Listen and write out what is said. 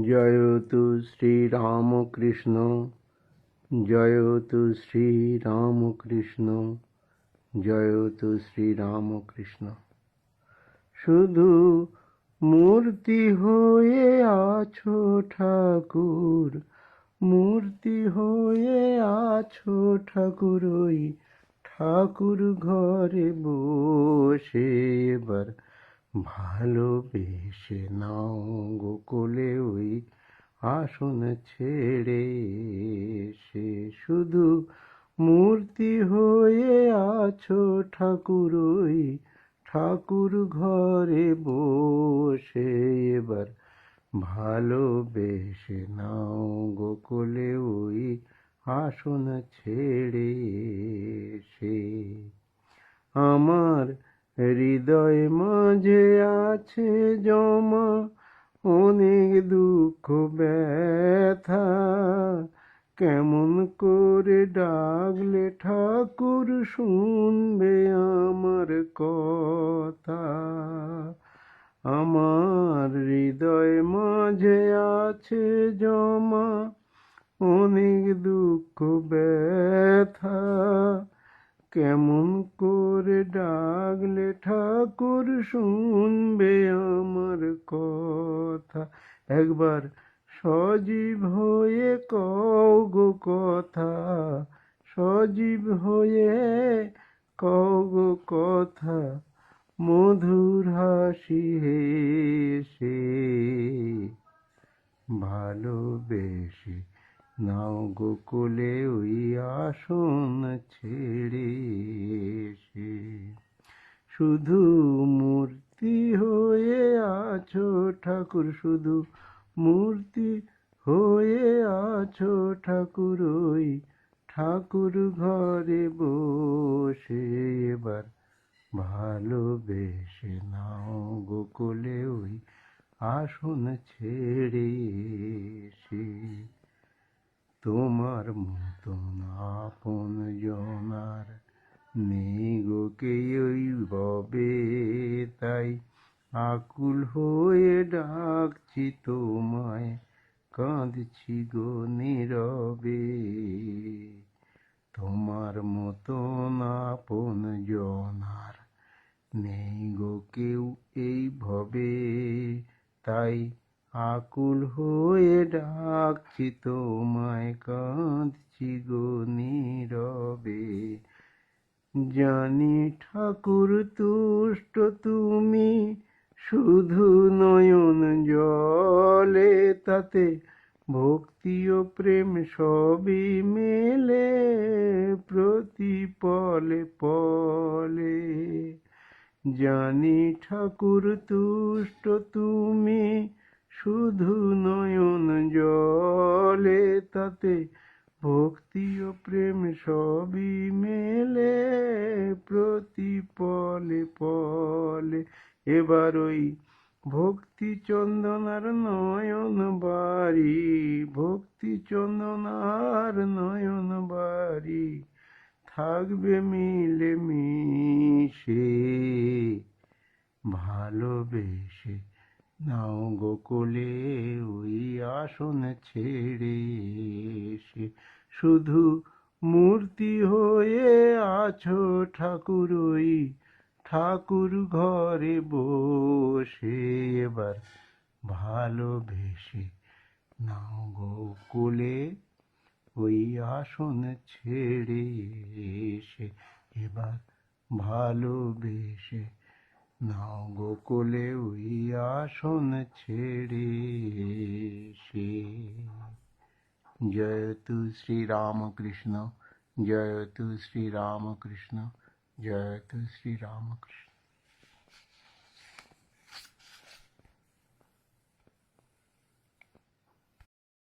জয়তু শ্রীরামকৃষ্ণ, জয়তু শ্রীরামকৃষ্ণ, জয়তু শ্রীরামকৃষ্ণ। শুধু মূর্তি হয়ে আছো ঠাকুর, মূর্তি হয়ে আছো ঠাকুর, ওই ঠাকুর ঘরে বসে এবার ভালোবেসে নাও গো কোলে ওই আসন ছেড়ে। সে শুধু মূর্তি হয়ে আছো ঠাকুর, ওই ঠাকুর ঘরে বসে এবার ভালোবেসে নাও গো কোলে ওই আসন ছেড়ে। সে আমার হৃদয় মাঝে আছে জমা অনেক দুঃখ ব্যথা, কেমন করে ডাকলে ঠাকুর শুনবে আমার কথা। আমার হৃদয় মাঝে আছে জমা অনেক দুঃখ ব্যথা, কেমন করে ডাকলে ঠাকুর শুনবে আমার কথা। একবার সজীব হয়ে কও গো কথা, সজীব হয়ে কও গো কথা, মধুর হাসি হেসে ভালোবেসে নাও গো কোলে ওই আসন ছেড়ে। সে শুধু মূর্তি হয়ে আছো ঠাকুর, শুধু মূর্তি হয়ে আছো ঠাকুর, ওই ঠাকুর ঘরে বসে এবার ভালোবেসে নাও গো কোলে ওই আসন ছেড়ে। সে তোমার মতন আপন জনার নেই গো কেউই রবে, তাই আকুল হয়ে ডাকছি তোমায়, কাঁদছি গো নীরবে। তোমার মতন আপন জনার নেই গো কেউ এই ভবে, তাই আকুল হয়ে ডাকছি তোমায়, কাঁদছি গো নীরবে। জানি ঠাকুর তুষ্ট তুমি শুধু নয়ন জলে, তাতে ভক্তি ও প্রেম সবই মেলে প্রতি পলে পলে। জানি ঠাকুর তুষ্ট তুমি শুধু নয়ন জলে, তাতে ভক্তি ও প্রেম সবই মেলে প্রতি পলে পলে। এবার ওই ভক্তি চন্দনার নয়ন বাড়ি, ভক্তি চন্দনার নয়ন বাড়ি থাকবে মিলে মিশে ভালোবেসে নাও গো কোলে ওই আসন ছেড়ে। সে শুধু মূর্তি হয়ে আছো ঠাকুর, ওই ঠাকুর ঘরে বসে এবার ভালোবেসে নাও গো কোলে ওই আসন ছেড়ে। সে এবার ভালোবেসে নাও গো কোলে ওই আসন ছেড়ে। সে জয়তু শ্রীরামকৃষ্ণ, জয়তু শ্রীরামকৃষ্ণ, জয়তু শ্রীরামকৃষ্ণ।